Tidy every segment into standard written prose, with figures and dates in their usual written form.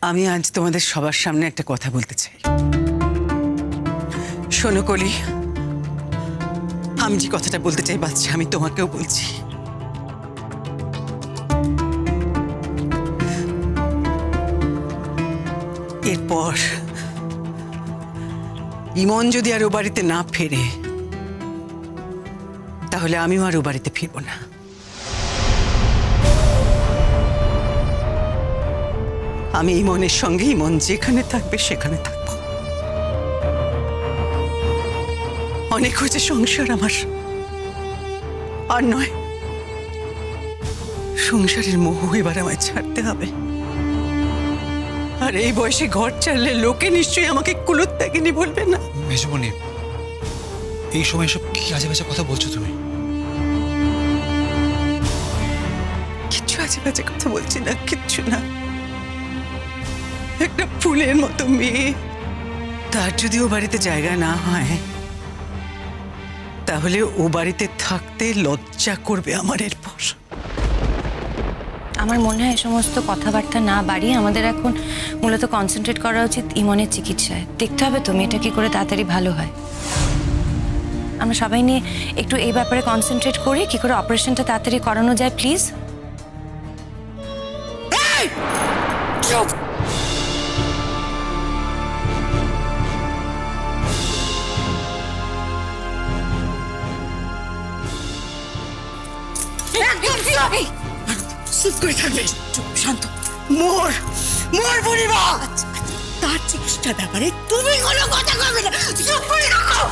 আমি আজ তোমাদের সবার সামনে একটা কথা বলতে চাই। শোনো কলি, আমি যে কথাটা বলতে চাই বাচ্চা, আমি তোমাকেও বলছি। এরপর ইমন যদি আর ও বাড়িতে না ফেরে, তাহলে আমিও আর ও বাড়িতে ফিরবো না। আমি ইমনের সঙ্গে, ইমন যেখানে থাকবে সেখানে থাকবো। অনেক হয়েছে সংসার আমার, আর নয়। সংসারের মোহ এবার আমায় ছাড়তে হবে। আর এই বয়সে ঘর ছাড়লে লোকে নিশ্চয়ই আমাকে কুলত্যাগিনী বলবে না? মেজমণি, এই সময় সব কি আজে বাজে কথা বলছো তুমি? কিচ্ছু আজে বাজে কথা বলছি না, কিচ্ছু না। একটা ফুলের মতো মেয়ে, তার যদি ও বাড়িতে জায়গা না হয়, তাহলে ও বাড়িতে থাকতে লজ্জা করবে আমার। এরপর আমার মনে হয় এই সমস্ত কথাবার্তা না বাড়িয়ে আমাদের এখন মূলত কনসেন্ট্রেট করা উচিত ইমনের চিকিৎসায়। দেখতে হবে তো মেয়েটা কি করে তাড়াতাড়ি ভালো হয়। আমরা সবাই নিয়ে একটু এই ব্যাপারে কনসেন্ট্রেট করি, কি করে অপারেশনটা তাড়াতাড়ি করানো যায়। প্লিজ চুপ করে থাকবে, শান্ত। মোর পরিবার, তার চিকিৎসার ব্যাপারে তুমি কোনো কথা বলবে না। চুপ করে রাখো,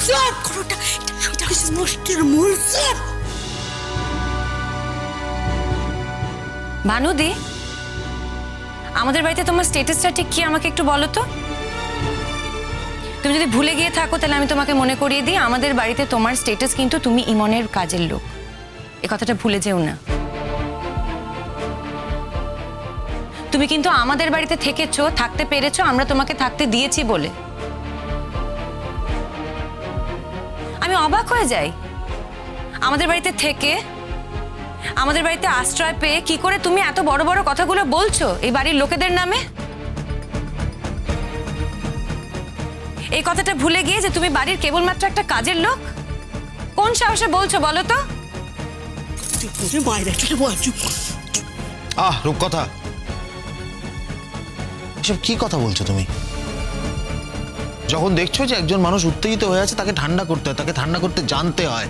চুপ করো। এটা নষ্টের মূল চুপ। ভানুদি, আমাদের বাড়িতে তোমার স্ট্যাটাসটা ঠিক কি আমাকে একটু বলো তো। তুমি যদি ভুলে গিয়ে থাকো তাহলে আমি তোমাকে মনে করিয়ে দিই, আমাদের বাড়িতে তোমার স্ট্যাটাস কিন্তু তুমি ইমনের কাজের লোক। এই কথাটা ভুলে যেও না। তুমি কিন্তু আমাদের বাড়িতে থেকেছো, থাকতে পেরেছো, আমরা তোমাকে থাকতে দিয়েছি বলে। আমি অবাক হয়ে যাই, আমাদের বাড়িতে থেকে, আমাদের বাড়িতে আশ্রয় পেয়ে কি করে তুমি এত বড় বড় কথাগুলো বলছো এই বাড়ির লোকেদের নামে। এই কথাটা ভুলে গিয়ে যে তুমি বাড়ির কেবলমাত্র একটা কাজের লোক, কোন সাহসে বলছো বলো তো? রূপকথা, এসব কি কথা বলছো তুমি? যখন দেখছো যে একজন মানুষ উত্তেজিত হয়ে আছে, তাকে ঠান্ডা করতে হয়, তাকে ঠান্ডা করতে জানতে হয়,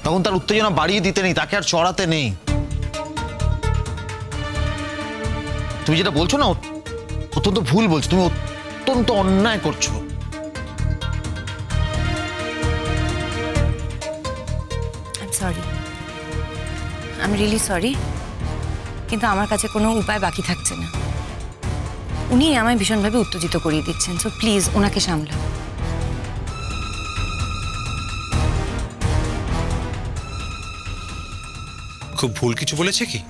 তখন তার উত্তেজনা বাড়িয়ে দিতে নেই, তাকে আর চড়াতে নেই। তুমি যেটা বলছো না, অত্যন্ত ভুল বলছো, তুমি অত্যন্ত অন্যায় করছো। সরি, আমি রিয়েলি সরি, কিন্তু আমার কাছে কোনো উপায় বাকি থাকছে না। উনি আমায় ভীষণভাবে উত্তেজিত করিয়ে দিচ্ছেন, সো প্লিজ ওনাকে সামলাও। খুব ভুল কিছু বলেছে কি?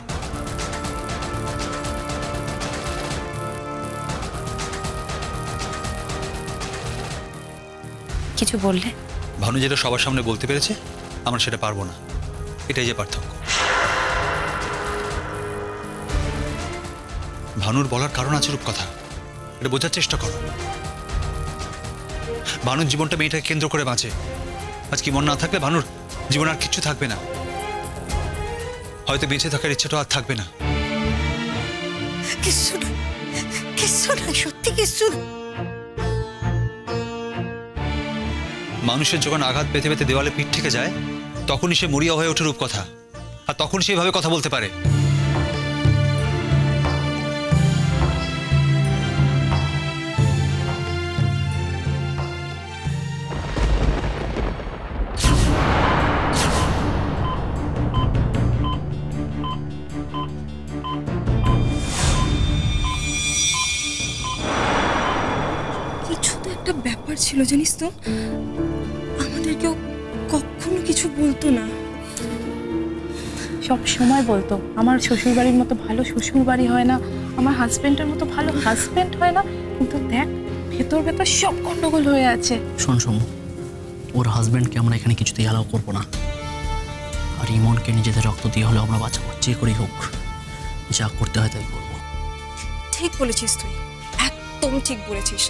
কিছু বললে? ভানু যেটা সবার সামনে বলতে পেরেছে, আমরা সেটা পারবো না, এটাই যে পার্থক্য। ভানুর বলার কারণ আছে রূপকথা, এটা বোঝার চেষ্টা করো। ভানুর জীবনটা মেয়েটাকে কেন্দ্র করে বাঁচে। আজ কি মন না থাকলে ভানুর জীবন আর কিচ্ছু থাকবে না, হয়তো বেঁচে থাকার ইচ্ছাটা আর থাকবে না। কিছু না, সত্যি কিছু না। মানুষের যখন আঘাত পেতে পেতে দেওয়ালে পিঠ থেকে যায়, তখনই সে মরিয়া হয়ে ওঠে রূপকথা, আর তখন সেইভাবে কথা বলতে পারে। ব্যাপার ছিল জানিস তো, আমাদেরকেও কখনো কিছু বলতো না। সব সময় বলতো আমার শ্বশুর বাড়ির মতো ভালো শ্বশুর বাড়ি হয় না, আমার হাজবেন্ডের মতো ভালো হাজবেন্ড হয় না, কিন্তু দেখ ভেতর ভেতর সব গন্ডগোল হয়ে আছে। শোন সোমু, ওর হাজবেন্ডকে আমরা এখানে কিছুতেই অ্যালাউ করবো না, আর ইমনকে নিজেদের রক্ত দিয়ে হলেও আমরা বাঁচাবো, যে করেই হোক, যা করতে হয় তাই করবো। ঠিক বলেছিস তুই, একদম ঠিক বলেছিস।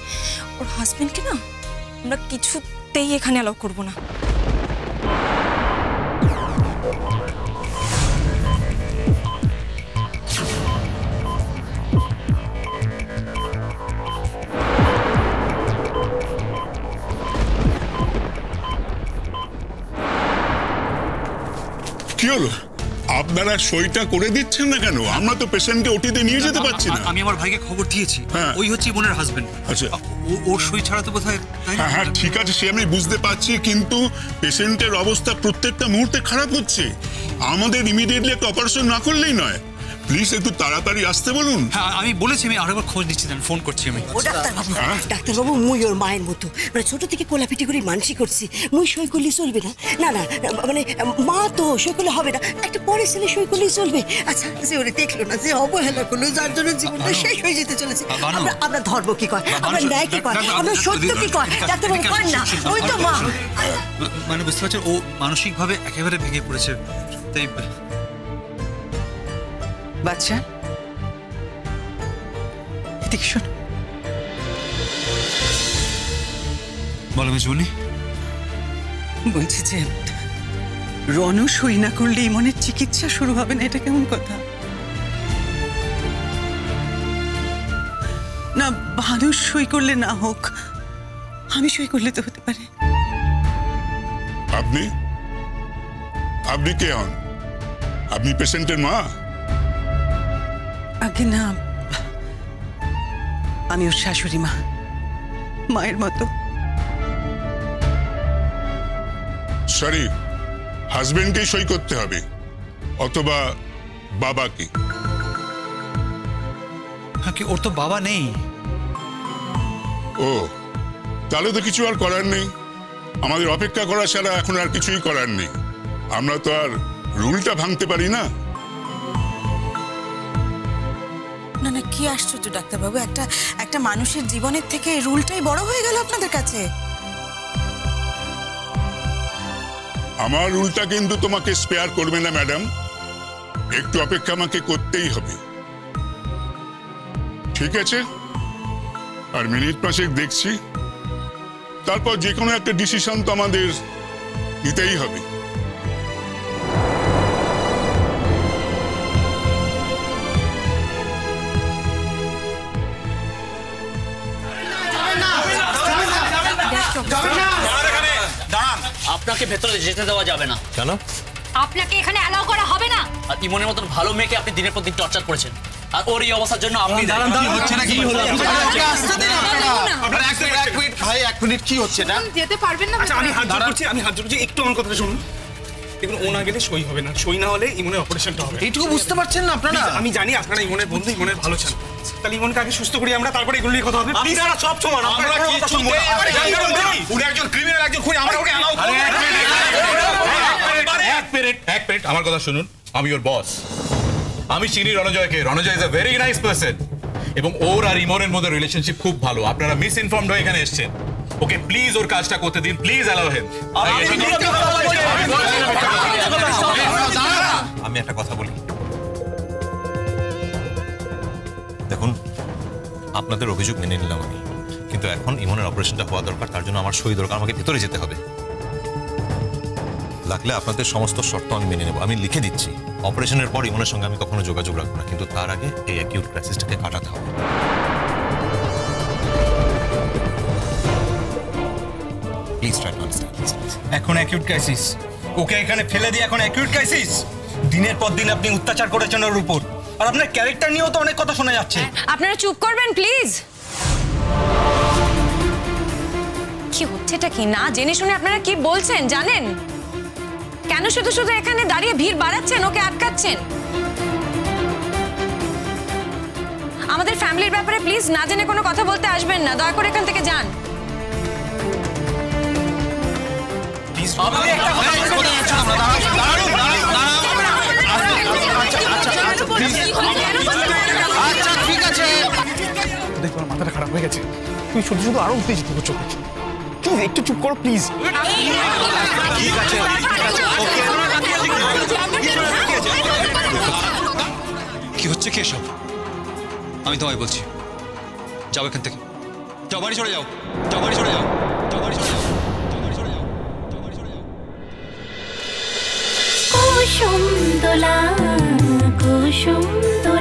ওর হাজবেন্ডকে না আমরা কিছুতেই এখানে অ্যালাউ করবো না। কি হলো? আপনারা সইটা করে দিচ্ছেন না কেন? আমরা তো পেশেন্টকে ওটিতে নিয়ে যেতে পারছি না। আমি আমার ভাইকে খবর দিয়েছি, হ্যাঁ। ওই হচ্ছে ইমনের হাজবেন্ড। আচ্ছা। ওর সই ছাড়া তো বোধহয়, তাই না? হ্যাঁ হ্যাঁ ঠিক আছে, সে আমি বুঝতে পারছি, কিন্তু পেশেন্টের অবস্থা প্রত্যেকটা মুহূর্তে খারাপ হচ্ছে। আমাদের ইমিডিয়েটলি একটা অপারেশন না করলেই নয়। প্লিজ একটু তাড়াতাড়ি আসতে বলুন। হ্যাঁ আমি বলেছি, আমি আরেকবার খোঁজ নিচ্ছি, ফোন করছি আমি। ও ডাক্তারবাবু, ডাক্তারবাবু মুই ওর মায়ের মতো, মানে ছোট থেকে কোলাপিটি করে মানসি করছি, মুই সই করলে চলবে না। না না মানে মা তো সই করলে হবে না, একটা পরে ছেলে সই করলেই চলবে। আচ্ছা যে ওরে দেখলো না, যে অবহেলা করলো, যার জন্য জীবনটা শেষ হয়ে যেতে চলেছে। আমরা ধর্ম কি কয়, আমরা ন্যায় কি কয়, আমরা সত্য কি কয়, ডাক্তারবাবু কয় না, ওই তো মা। মানে বুঝতে পারছেন, ও মানসিকভাবে একেবারে ভেঙে পড়েছে, তাই। বাচ্চা এদিকে শোন। বলো মেজবুনি। বলছি যে রনু সই না করলে ইমনের চিকিৎসা শুরু হবে না, এটা কেমন কথা? না ভানু সই করলে না হোক, আমি সই করলে তো হতে পারে। আপনি আপনি কে হন? আপনি পেশেন্টের মা? আগে না, আমি ওর শাশুড়ি মা, মায়ের মতো। সরি, হাজবেন্ডকেই সই করতে হবে, অথবা বাবাকে। হ্যাঁ কি ওর তো বাবা নেই? ও তাহলে তো কিছু আর করার নেই, আমাদের অপেক্ষা করা ছাড়া এখন আর কিছুই করার নেই। আমরা তো আর রুলটা ভাঙতে পারি না। না না, কি আশ্চর্য ডাক্তারবাবু, একটা মানুষের জীবনের থেকে রুলটাই বড় হয়ে গেল আপনাদের কাছে। আমার রুলটা কিন্তু তোমাকে স্পেয়ার করবে না ম্যাডাম, একটু অপেক্ষা আমাকে করতেই হবে। ঠিক আছে, আর মিনিট পাঁচেক দেখছি, তারপর যে কোনো একটা ডিসিশন তো আমাদের নিতেই হবে। আপনাকে ভেতরে যেতে দেওয়া যাবে না। কেন? আপনাকে এখানে অ্যালাউ করা হবে না। আর ইমনের মতন ভালো মেয়েকে আপনি দিনের পর দিন টর্চার করেছেন, আর ওর এই অবস্থার জন্য আপনি হচ্ছে নাকি? ভাই এক মিনিট, কি হচ্ছে না? যেতে পারবেন না। আমি হাত জোর করছি, একটু আমার কথাটা শুনুন। দেখুন, ও না গেলে সই হবে না, সই না হলে ইমনের অপারেশনটা হবে। এইটুকু বুঝতে পারছেন না আপনারা? আমি জানি আপনারা ইমনের বন্ধু, ইমনের ভালো চান, তাহলে ইমনকে আগে সুস্থ করি আমরা, তারপরে এগুলো নিয়ে কথা হবে। প্লিজ আমরা সব সমান, আমরা কি শুনবো না। উনি একজন ক্রিমিনাল, একজন খুনি, আমরা ওকে অ্যালাউ করব না। এক মিনিট আমার কথা শুনুন। আমি ওর বস, আমি চিনি রণজয়কে। Ranajoy is a very nice person, এবং ওর আর ইমনের মধ্যে রিলেশনশিপ খুব ভালো। আপনারা মিস ইনফর্মড হয়ে এখানে এসেছেন। ওকে প্লিজ ওর কাজটা করতে দিন, প্লিজ অ্যালাউ হিম। আমি একটা কথা বলি, দেখুন আপনাদের অভিযোগ মেনে নিলাম আমি, কিন্তু এখন ইমনের অপারেশনটা হওয়া দরকার, তার জন্য আমার সই দরকার, আমাকে ভেতরে যেতে হবে। লাগলে আপনাদের সমস্ত শর্ত আমি মেনে নেব, আমি লিখে দিচ্ছি। অপারেশনের পর ইমনের সঙ্গে আমি কখনো যোগাযোগ রাখবো না, কিন্তু তার আগে এই অ্যাকিউট ক্রাইসিসটাকে কাটাতে হবে। Please try to understand. এখন অ্যাকিউট ক্রাইসিস, ওকে এখানে ফেলে দিয়ে এখন অ্যাকিউট ক্রাইসিস? দিনের পর দিন আপনি অত্যাচার করেছেন ওর উপর, আর আপনার ক্যারেক্টার নিয়েও তো অনেক কথা শোনা যাচ্ছে। আপনারা চুপ করবেন প্লিজ। কি হচ্ছেটা কি? না জেনে শুনে আপনারা কি বলছেন জানেন? কেন শুধু শুধু এখানে দাঁড়িয়ে ভিড় বাড়াচ্ছেন, ওকে আটকাচ্ছেন? আমাদের ফ্যামিলির ব্যাপারে প্লিজ না জেনে কোনো কথা বলতে আসবেন না, দয়া করে এখান থেকে যান। দেখো মাথাটা খারাপ হয়ে গেছে, তুমি শুধু শুধু আরো উত্তেজিত হচ্ছ। প্লিজ একটু চুপ করো প্লিজ। কি হচ্ছে কি সব? আমি তোমায় বলছি, যাও এখান থেকে, যাও বাড়ি চলে যাও, যাও বাড়ি চলে যাও, যাও বাড়ি চলে যাও, যাও বাড়ি চলে যাও, যাও বাড়ি চলে যাও। কুসুম দোলা কুসুম দোলা।